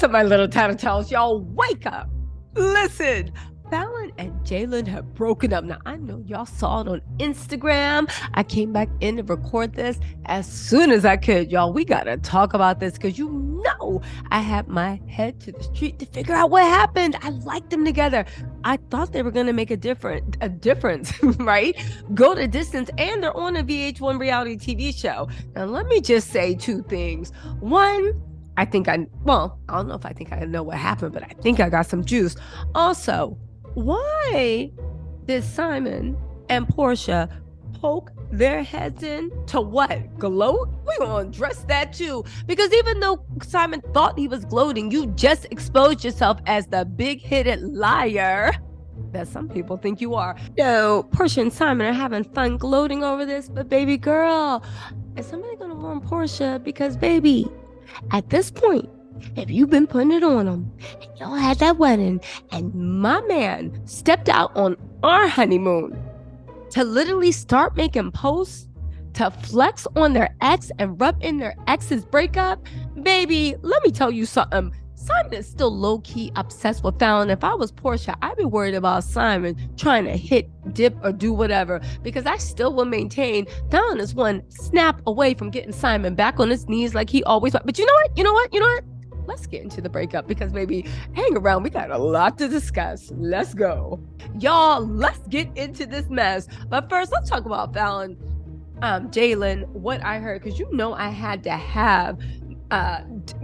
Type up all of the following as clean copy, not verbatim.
What's up, my little Tattle Tells? Y'all wake up. Listen, Falynn and Jaylan have broken up. Now, I know y'all saw it on Instagram. I came back in to record this as soon as I could. Y'all, we got to talk about this because you know I had my head to the street to figure out what happened. I liked them together. I thought they were going to make a difference, right? Go the distance, and they're on a VH1 reality TV show. Now, let me just say two things. One, I don't know if I think I know what happened, but I think I got some juice. Also, why did Simon and Porsha poke their heads in to what? Gloat? We're going to address that too. Because even though Simon thought he was gloating, you just exposed yourself as the big-headed liar that some people think you are. So Porsha and Simon are having fun gloating over this, but baby girl, is somebody going to warn Porsha? Because baby, at this point, if you've been putting it on them, and y'all had that wedding, and my man stepped out on our honeymoon to literally start making posts to flex on their ex and rub in their ex's breakup, baby, let me tell you something. Simon is still low-key obsessed with Falynn. If I was Porsha, I'd be worried about Simon trying to hit, dip, or do whatever, because I still will maintain Falynn is one snap away from getting Simon back on his knees like he always was. But you know what? Let's get into the breakup because, baby, hang around. We got a lot to discuss. Let's go. Y'all, let's get into this mess. But first, let's talk about Falynn, Jaylan, what I heard, because you know I had to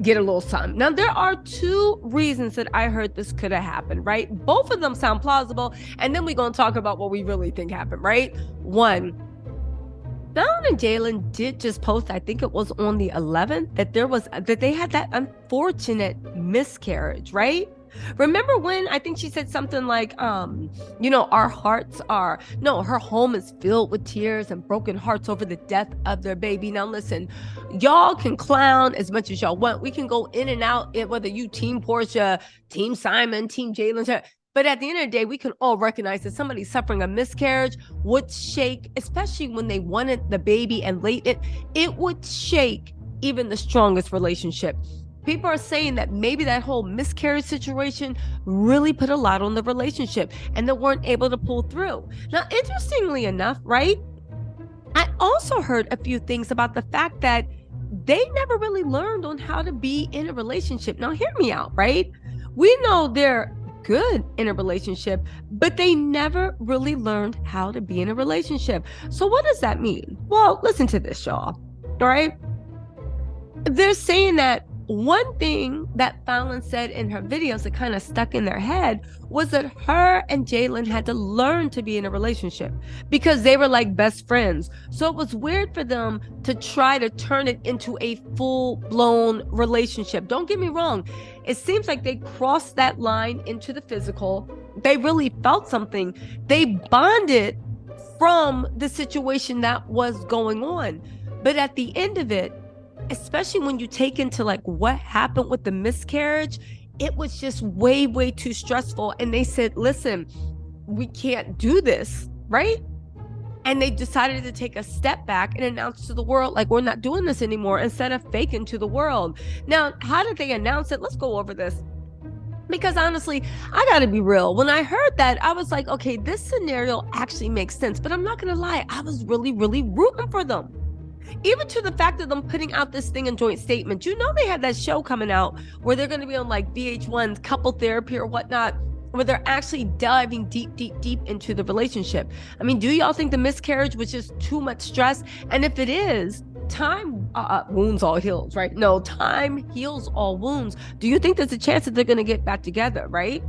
get a little something. Now, there are two reasons that I heard this could have happened, right? Both of them sound plausible, and then we're going to talk about what we really think happened, right? One, Falynn and Jaylan did just post, I think it was on the 11th, that they had that unfortunate miscarriage, right? Remember when I think she said something like, her home is filled with tears and broken hearts over the death of their baby. Now listen, y'all can clown as much as y'all want. We can go in and out, whether you team Porsha, team Simon, team Jaylan, but at the end of the day, we can all recognize that somebody suffering a miscarriage would shake, especially when they wanted the baby and late it would shake even the strongest relationship. People are saying that maybe that whole miscarriage situation really put a lot on the relationship and they weren't able to pull through. Now, interestingly enough, right? I also heard a few things about the fact that they never really learned on how to be in a relationship. Now, hear me out, right? We know they're good in a relationship, but they never really learned how to be in a relationship. So what does that mean? Well, listen to this, y'all. All right? They're saying that one thing that Falynn said in her videos that kind of stuck in their head was that her and Jaylan had to learn to be in a relationship because they were like best friends. So it was weird for them to try to turn it into a full-blown relationship. Don't get me wrong. It seems like they crossed that line into the physical. They really felt something. They bonded from the situation that was going on. But at the end of it, especially when you take into like what happened with the miscarriage, it was just way, way too stressful. And they said, listen, we can't do this, right? And they decided to take a step back and announce to the world, like, we're not doing this anymore, instead of faking to the world. Now, how did they announce it? Let's go over this. Because honestly, I gotta be real. When I heard that, I was like, okay, this scenario actually makes sense. But I'm not gonna lie, I was really, really rooting for them. Even to the fact of them putting out this thing in joint statement. You know, they had that show coming out where they're going to be on like VH1's couple therapy or whatnot, where they're actually diving deep into the relationship. I mean, do y'all think the miscarriage was just too much stress? And if it is, time wounds all heals, right? No, time heals all wounds. Do you think there's a chance that they're going to get back together, right?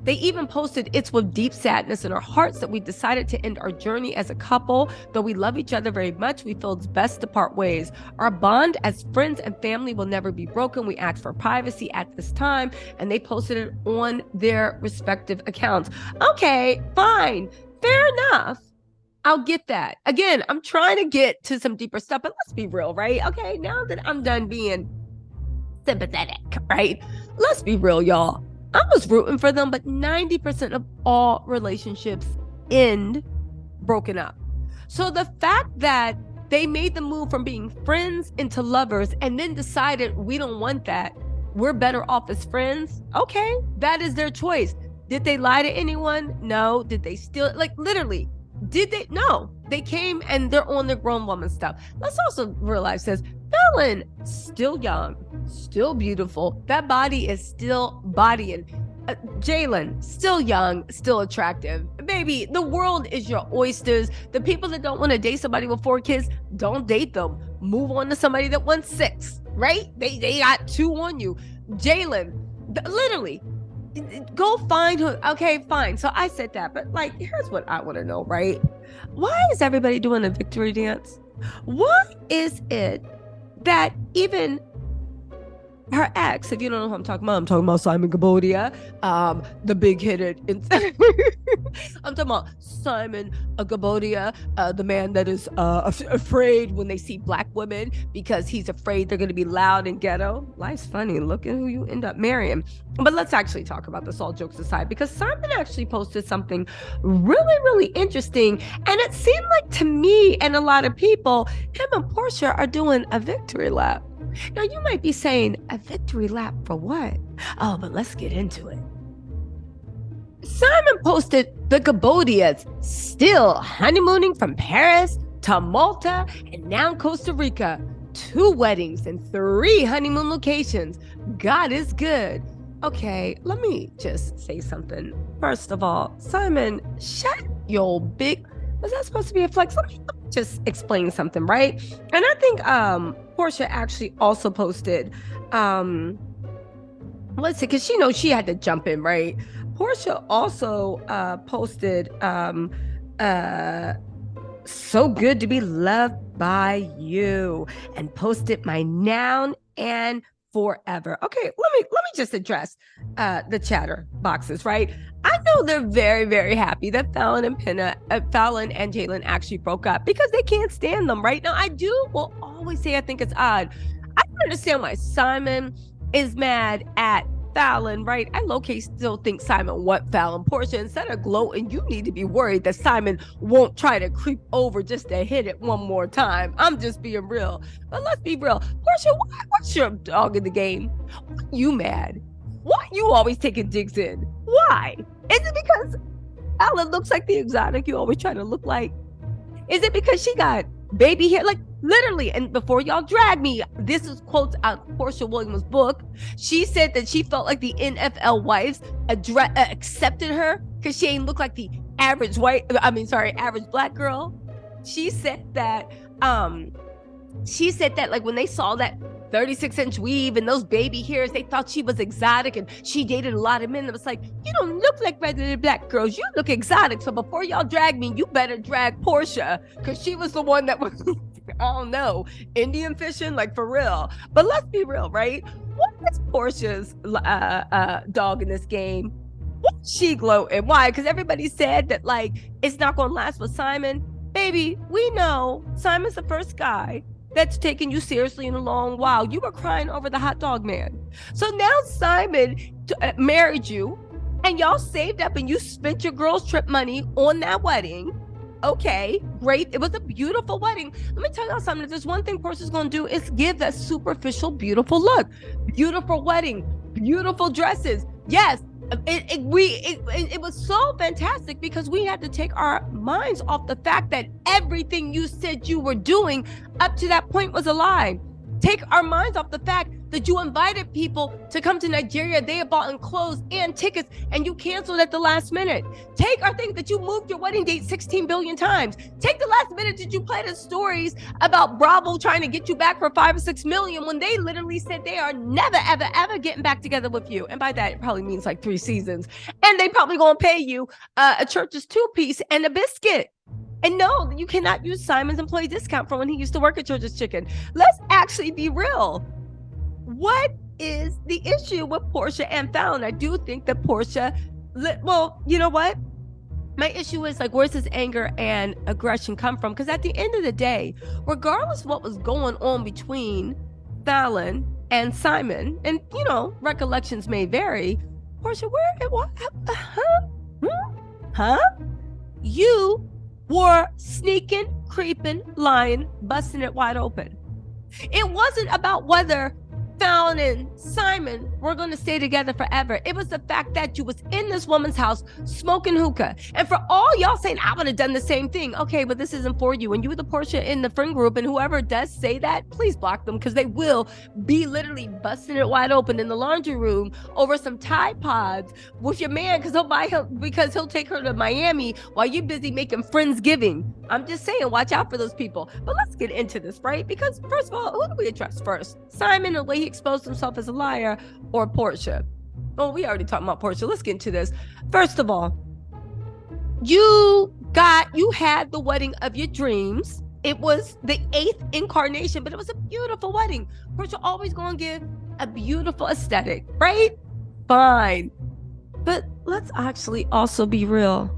They even posted, it's with deep sadness in our hearts that we decided to end our journey as a couple. Though we love each other very much, we feel it's best to part ways. Our bond as friends and family will never be broken. We ask for privacy at this time. And they posted it on their respective accounts. Okay, fine. Fair enough. I'll get that. Again, I'm trying to get to some deeper stuff, but let's be real, right? Okay, now that I'm done being sympathetic, right? Let's be real, y'all. I was rooting for them, but 90% of all relationships end broken up. So the fact that they made the move from being friends into lovers and then decided we don't want that we're better off as friends. Okay, that is their choice. Did they lie to anyone? No. Did they steal? Like, literally, did they? No. They came and they're on their grown woman stuff. Let's also realize this. Falynn, still young, still beautiful. That body is still bodying. Jaylan, still young, still attractive. Baby, the world is your oysters. The people that don't want to date somebody with 4 kids, don't date them. Move on to somebody that wants 6, right? They got 2 on you. Jaylan, literally, go find her. Okay, fine. So I said that, but like, here's what I want to know, right? Why is everybody doing a victory dance? Why is it that even her ex, if you don't know who I'm talking about Simon Gabodia, the big-headed. I'm talking about Simon Gabodia, the man that is afraid when they see black women because he's afraid they're going to be loud and ghetto. Life's funny. Look at who you end up marrying. But let's actually talk about this, all jokes aside, because Simon actually posted something really, really interesting. And it seemed like, to me and a lot of people, him and Porsha are doing a victory lap. Now, you might be saying, a victory lap for what? Oh, but let's get into it. Simon posted the Gabodias still honeymooning from Paris to Malta and now Costa Rica. 2 weddings and 3 honeymoon locations. God is good. Okay, let me just say something. First of all, Simon, shut your big... Was that supposed to be a flex? Let me just explain something, right? And I think Porsha actually also posted, let's see, because she knows she had to jump in, right? Porsha also posted, so good to be loved by you, and posted my noun and forever. Okay, let me just address the chatter boxes, right? I know they're very, very happy that Falynn and Jaylan actually broke up because they can't stand them. Right now, I will always say I think it's odd. I don't understand why Simon is mad at Falynn, right? I low-key still think Simon want Falynn. Porsha, instead of gloating, you need to be worried that Simon won't try to creep over just to hit it one more time. I'm just being real. But let's be real. Porsha, what's your dog in the game? Why you mad? Why you always taking digs in? Why? Is it because Falynn looks like the exotic you always try to look like? Is it because she got baby hair? Like, literally, and before y'all drag me, this is quotes out of Porsha Williams' book. She said that she felt like the NFL wives accepted her because she ain't look like the average average black girl. She said that like when they saw that 36-inch weave and those baby hairs, they thought she was exotic, and she dated a lot of men. It was like, you don't look like regular black girls, you look exotic. So before y'all drag me, you better drag Porsha, because she was the one that was I don't know, Indian fishing, like, for real. But let's be real, right? What is Porsha's dog in this game? What's she gloating? Why? Because everybody said that, like, it's not gonna last with Simon. Baby, we know Simon's the first guy that's taken you seriously in a long while. You were crying over the hot dog man. So now Simon married you, and y'all saved up and you spent your girls' trip money on that wedding. Okay, great. It was a beautiful wedding. Let me tell y'all something. If there's one thing Porsha's gonna do, is give that superficial, beautiful look. Beautiful wedding, beautiful dresses. Yes, it was so fantastic because we had to take our minds off the fact that everything you said you were doing up to that point was a lie. Take our minds off the fact that you invited people to come to Nigeria. They had bought in clothes and tickets, and you canceled at the last minute. Take our thing that you moved your wedding date 16 billion times. Take the last minute that you played us stories about Bravo trying to get you back for 5 or 6 million when they literally said they are never, ever, ever getting back together with you. And by that, it probably means like 3 seasons. And they probably gonna pay you a church's 2-piece and a biscuit. And no, you cannot use Simon's employee discount from when he used to work at Church's Chicken. Let's actually be real. What is the issue with Porsha and Falynn? I do think that Porsha, well, you know what? My issue is, like, where's his anger and aggression come from? Because at the end of the day, regardless of what was going on between Falynn and Simon, and, you know, recollections may vary, Porsha, you were sneaking, creeping, lying, busting it wide open. It wasn't about whether Falynn and Simon were going to stay together forever. It was the fact that you was in this woman's house smoking hookah. And for all y'all saying, I would have done the same thing. Okay, but this isn't for you. And you were the Porsha in the friend group, and whoever does say that, please block them, because they will be literally busting it wide open in the laundry room over some Tide Pods with your man, because he'll take her to Miami while you're busy making Friendsgiving. I'm just saying, watch out for those people. But let's get into this, right? Because first of all, who do we address first? Simon, the way he exposed himself as a liar, or Porsha? Oh, we already talked about Porsha. Let's get into this. First of all, you had the wedding of your dreams. It was the 8th incarnation, but it was a beautiful wedding. Porsha always gonna give a beautiful aesthetic, right? Fine. But let's actually also be real.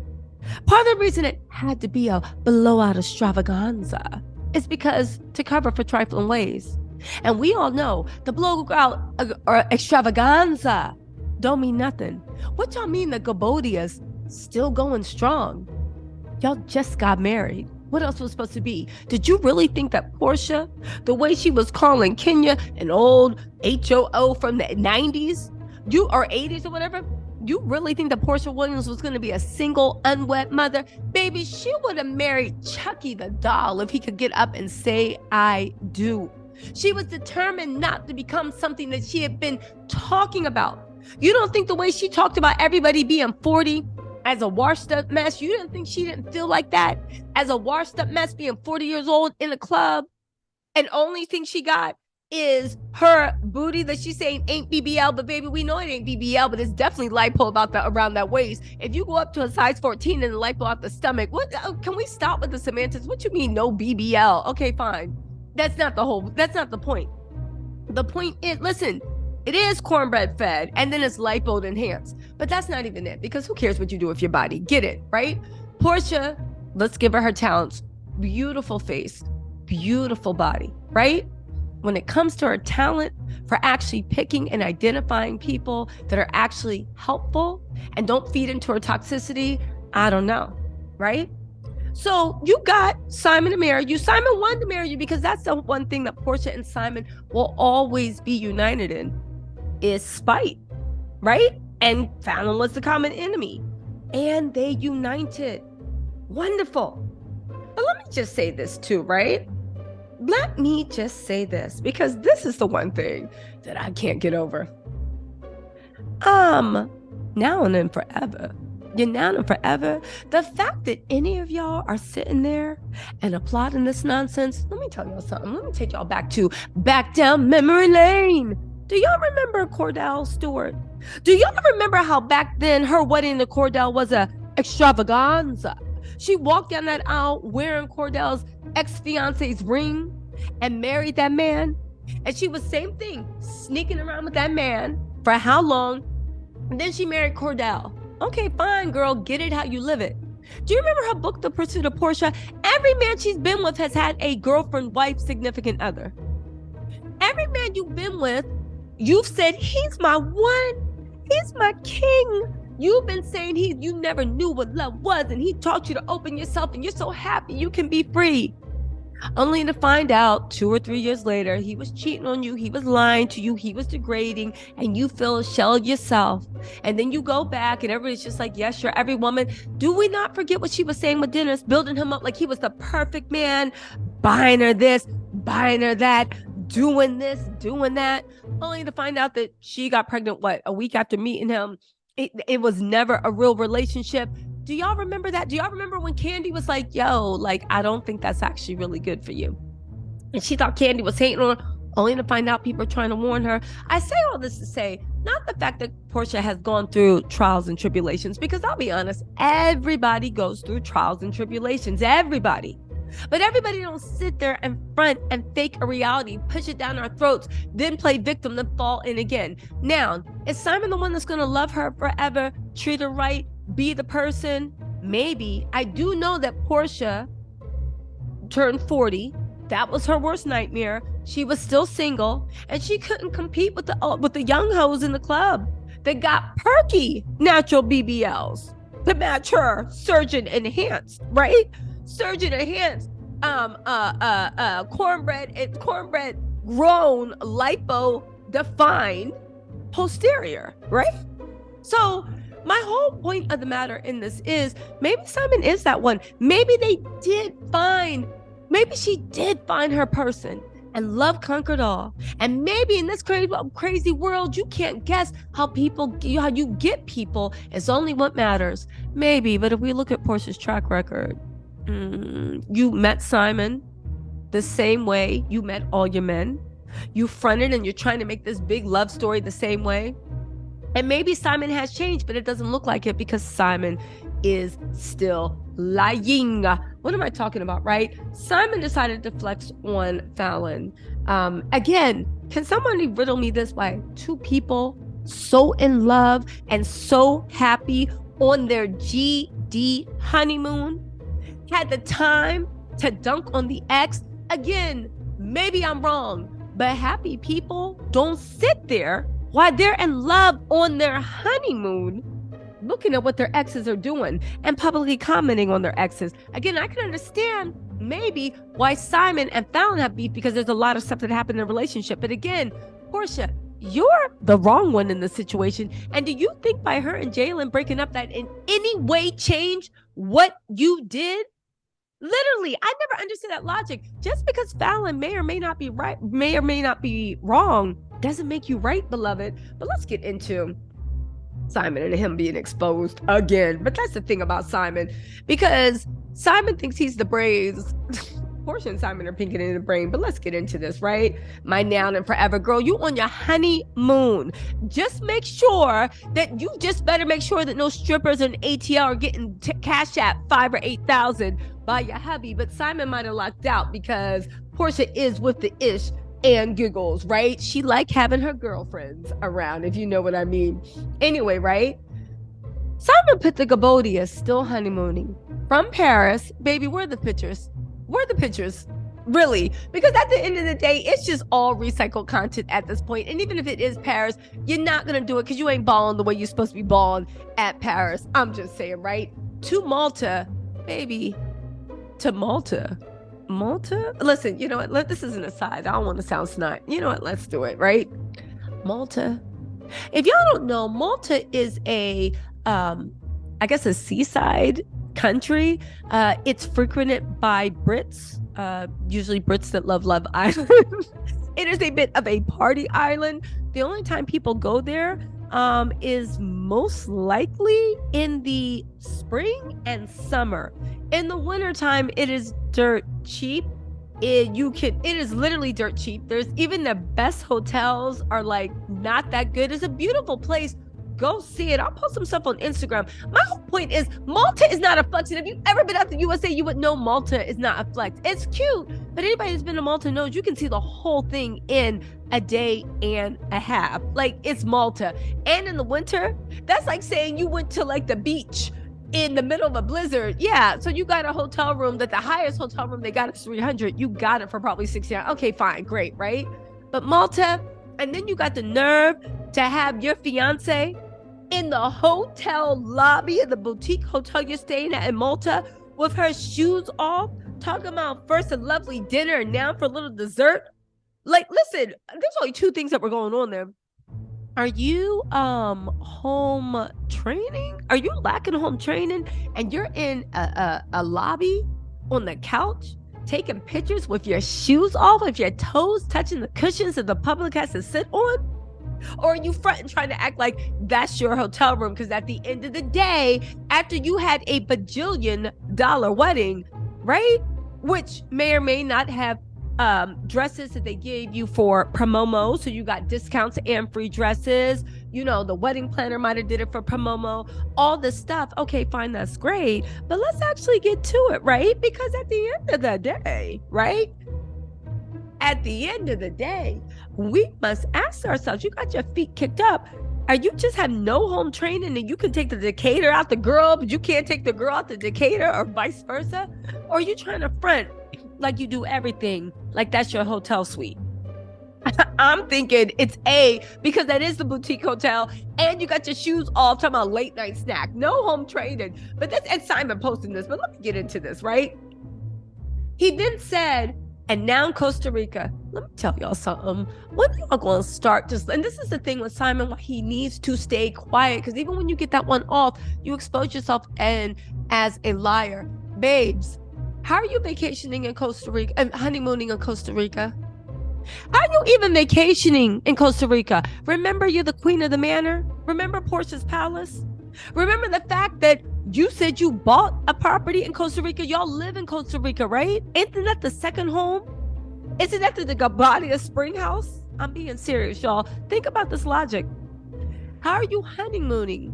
Part of the reason it had to be a blowout extravaganza is because to cover for trifling ways. And we all know the blowout or extravaganza don't mean nothing. What y'all mean the Gabodia's still going strong? Y'all just got married. What else was supposed to be? Did you really think that Porsha, the way she was calling Kenya an old HOO from the 90s, or 80s or whatever, you really think that Porsha Williams was going to be a single, unwed mother? Baby, she would have married Chucky the doll if he could get up and say, I do. She was determined not to become something that she had been talking about. You don't think the way she talked about everybody being 40 as a washed up mess, you didn't think she didn't feel like that as a washed up mess being 40 years old in a club? And only thing she got is her booty that she's saying ain't BBL, but baby, we know it ain't BBL, but it's definitely lipo around that waist. If you go up to a size 14 and the lipo out the stomach, what? Can we stop with the semantics? What you mean no BBL? Okay, fine. That's not the point. The point is, listen, it is cornbread fed and then it's lipo enhanced, but that's not even it, because who cares what you do with your body? Get it, right? Porsha, let's give her talents. Beautiful face, beautiful body, right? When it comes to her talent for actually picking and identifying people that are actually helpful and don't feed into her toxicity, I don't know, right? So you got Simon to marry you. Simon wanted to marry you because that's the one thing that Porsha and Simon will always be united in, is spite, right? And Falynn was the common enemy. And they united. Wonderful. But let me just say this too, right? Let me just say this, because this is the one thing that I can't get over. Now and then forever. Now and forever. The fact that any of y'all are sitting there and applauding this nonsense, let me tell y'all something. Let me take y'all back down memory lane. Do y'all remember Cordell Stewart? Do y'all remember how back then her wedding to Cordell was a extravaganza? She walked down that aisle wearing Cordell's ex-fiance's ring and married that man. And she was same thing, sneaking around with that man for how long? And then she married Cordell. Okay, fine, girl, get it how you live it. Do you remember her book, The Pursuit of Porsha? Every man she's been with has had a girlfriend, wife, significant other. Every man you've been with, you've said, he's my one, he's my king. You've been saying you never knew what love was, and he taught you to open yourself, and you're so happy you can be free. Only to find out 2 or 3 years later, he was cheating on you, he was lying to you, he was degrading, and you feel a shell of yourself. And then you go back and everybody's just like, yes, you're every woman. Do we not forget what she was saying with Dennis, building him up like he was the perfect man, buying her this, buying her that, doing this, doing that, only to find out that she got pregnant, a week after meeting him. It was never a real relationship. Do y'all remember that? Do y'all remember when Candy was like, yo, I don't think that's actually really good for you? And she thought Candy was hating on her, only to find out people are trying to warn her. I say all this to say, not the fact that Porsha has gone through trials and tribulations, because I'll be honest, everybody goes through trials and tribulations, everybody. But everybody don't sit there and front and fake a reality, push it down our throats, then play victim, then fall in again. Now, is Simon the one that's going to love her forever, treat her right, be the person? Maybe. I do know that Porsha turned 40. That was her worst nightmare. She was still single, and she couldn't compete with the young hoes in the club that got perky natural BBLs to match her surgeon enhanced, right? Surgeon enhanced, cornbread grown lipo defined posterior, right? So my whole point of the matter in this is maybe Simon is that one. Maybe she did find her person and love conquered all. And maybe in this crazy world, you can't guess how you get people is only what matters. Maybe, but if we look at Porsha's track record, you met Simon the same way you met all your men. You fronted and you're trying to make this big love story the same way. And maybe Simon has changed, but it doesn't look like it because Simon is still lying. What am I talking about, right? Simon decided to flex on Falynn. Again, can somebody riddle me this? Why two people so in love and so happy on their GD honeymoon had the time to dunk on the ex? Again, maybe I'm wrong, but happy people don't sit there while they're in love on their honeymoon, looking at what their exes are doing and publicly commenting on their exes. Again, I can understand maybe why Simon and Falynn have beef because there's a lot of stuff that happened in a relationship. But again, Porsha, you're the wrong one in the situation. And do you think by her and Jaylan breaking up that in any way changed what you did? Literally, I never understood that logic. Just because Falynn may or may not be right, may or may not be wrong, doesn't make you right, beloved. But let's get into Simon and him being exposed again. But that's the thing about Simon, because Simon thinks he's the Braves. Porsha and Simon are pinking in the brain, but let's get into this, right? My now and forever girl, you on your honeymoon. Just make sure that better make sure that no strippers and ATL are getting Cashapp 5,000 or 8,000 by your hubby. But Simon might have lucked out because Porsha is with the ish and giggles, right? She like having her girlfriends around, if you know what I mean. Anyway, right? Simon put the Gabodia still honeymooning from Paris. Baby, where are the pictures? Where are the pictures? Really? Because at the end of the day, it's just all recycled content at this point. And even if it is Paris, you're not going to do it because you ain't balling the way you're supposed to be balling at Paris. I'm just saying, right? To Malta, baby. To Malta. Malta? Listen, you know what? This is an aside. I don't want to sound snot. You know what? Let's do it, right? Malta. If y'all don't know, Malta is a seaside country. It's frequented by Brits, usually Brits that love Island. It is a bit of a party island. The only time people go there is most likely in the spring and summer. In the wintertime, it is dirt cheap. It is literally dirt cheap. There's even the best hotels are like not that good. It's a beautiful place. Go see it. I'll post some stuff on Instagram. My whole point is Malta is not a flex. And if you've ever been out to USA, you would know Malta is not a flex. It's cute, but anybody who's been to Malta knows you can see the whole thing in a day and a half. Like, it's Malta. And in the winter, that's like saying you went to like the beach in the middle of a blizzard. Yeah, so you got a hotel room that the highest hotel room they got is 300. You got it for probably 60. Okay, fine, great, right? But Malta, and then you got the nerve to have your fiance in the hotel lobby of the boutique hotel you're staying at in Malta with her shoes off, talking about first a lovely dinner and now for a little dessert. Like, listen, there's only two things that were going on there. Are you home training? Are you lacking home training and you're in a lobby on the couch taking pictures with your shoes off, with your toes touching the cushions that the public has to sit on? Or are you fronting trying to act like that's your hotel room? Because at the end of the day, after you had a bajillion dollar wedding, right? Which may or may not have dresses that they gave you for promomo, so you got discounts and free dresses. You know, the wedding planner might have did it for promomo, all this stuff. Okay, fine, that's great, but let's actually get to it, right? Because at the end of the day, right? At the end of the day, we must ask ourselves, you got your feet kicked up. Are you just have no home training and you can take the Decatur out the girl, but you can't take the girl out the Decatur, or vice versa? Or are you trying to front like you do everything like that's your hotel suite? I'm thinking it's because that is the boutique hotel and you got your shoes off, talking about late night snack, no home training. But that's Ed Simon posting this, but let me get into this, right? He then said, And now in Costa Rica, let me tell y'all something. When y'all gonna start and this is the thing with Simon, why he needs to stay quiet, because even when you get that one off, you expose yourself as a liar. Babes, how are you vacationing in Costa Rica and honeymooning in Costa Rica? How are you even vacationing in Costa Rica? Remember, you're the queen of the manor? Remember Porsha's palace? Remember the fact that you said you bought a property in Costa Rica? Y'all live in Costa Rica, right? Isn't that the second home? Isn't that the Gabadia Spring House? I'm being serious, y'all. Think about this logic. How are you honeymooning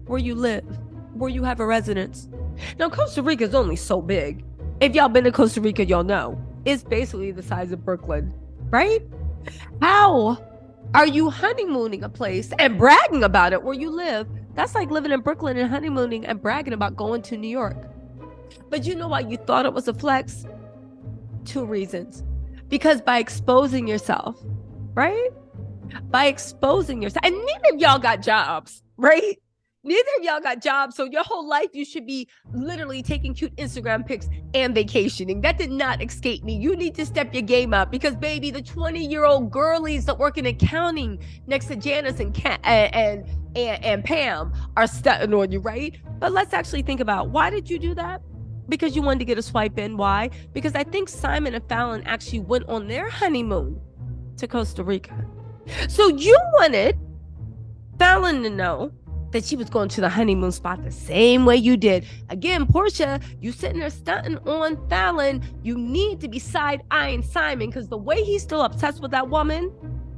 where you live, where you have a residence? Now, Costa Rica is only so big. If y'all been to Costa Rica, y'all know. It's basically the size of Brooklyn, right? How are you honeymooning a place and bragging about it where you live? That's like living in Brooklyn and honeymooning and bragging about going to New York. But you know why you thought it was a flex? 2 reasons. Because by exposing yourself, right? By exposing yourself, and neither of y'all got jobs, right? Neither of y'all got jobs. So your whole life, you should be literally taking cute Instagram pics and vacationing. That did not escape me. You need to step your game up because, baby, the 20-year-old girlies that work in accounting next to Janice and Pam are stunting on you, right? But let's actually think about, why did you do that? Because you wanted to get a swipe in. Why? Because I think Simon and Falynn actually went on their honeymoon to Costa Rica. So you wanted Falynn to know that she was going to the honeymoon spot the same way you did. Again, Porsha, you sitting there stunting on Falynn. You need to be side-eyeing Simon, because the way he's still obsessed with that woman,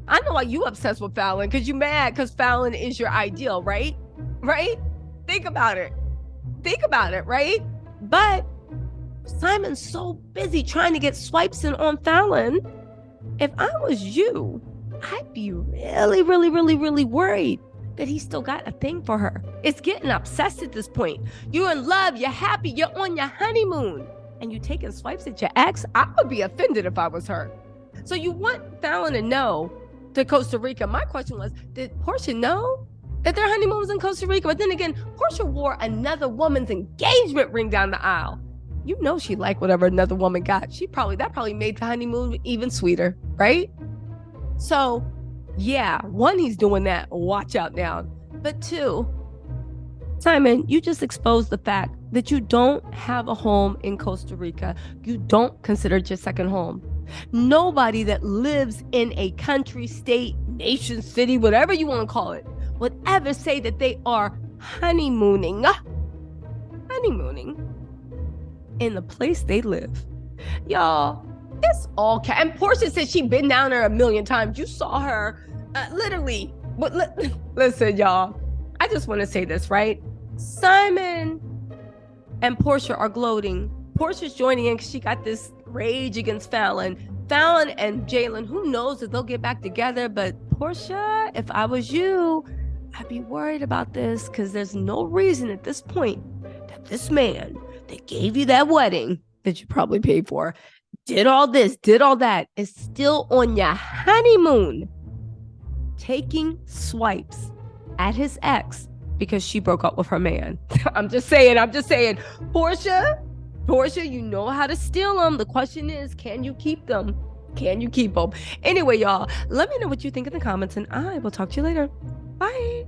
I know why you obsessed with Falynn, because you mad because Falynn is your ideal, right? Right? Think about it. Think about it, right? But Simon's so busy trying to get swipes in on Falynn. If I was you, I'd be really, really, really, really worried that he still got a thing for her. It's getting obsessed at this point. You're in love, you're happy, you're on your honeymoon, and you taking swipes at your ex? I would be offended if I was her. So you want Falynn to know to Costa Rica. My question was, did Porsha know that their honeymoon was in Costa Rica? But then again, Porsha wore another woman's engagement ring down the aisle. You know she liked whatever another woman got. That probably made the honeymoon even sweeter, right? So yeah, 1, he's doing that. Watch out now. But 2, Simon, you just exposed the fact that you don't have a home in Costa Rica. You don't consider it your second home. Nobody that lives in a country, state, nation, city, whatever you want to call it, would ever say that they are honeymooning in the place they live. Y'all, it's all and Porsha said she'd been down there 1,000,000 times. You saw her literally. But listen, y'all, I just want to say this, right? Simon and Porsha are gloating. Porsha's joining in because she got this rage against Falynn. Falynn and Jaylan, who knows if they'll get back together? But Porsha, if I was you, I'd be worried about this, because there's no reason at this point that this man that gave you that wedding that you probably paid for, did all this, did all that, is still on your honeymoon taking swipes at his ex because she broke up with her man. I'm just saying, Porsha, you know how to steal them. The question is, can you keep them? Can you keep them? Anyway, y'all, let me know what you think in the comments, and I will talk to you later. Bye.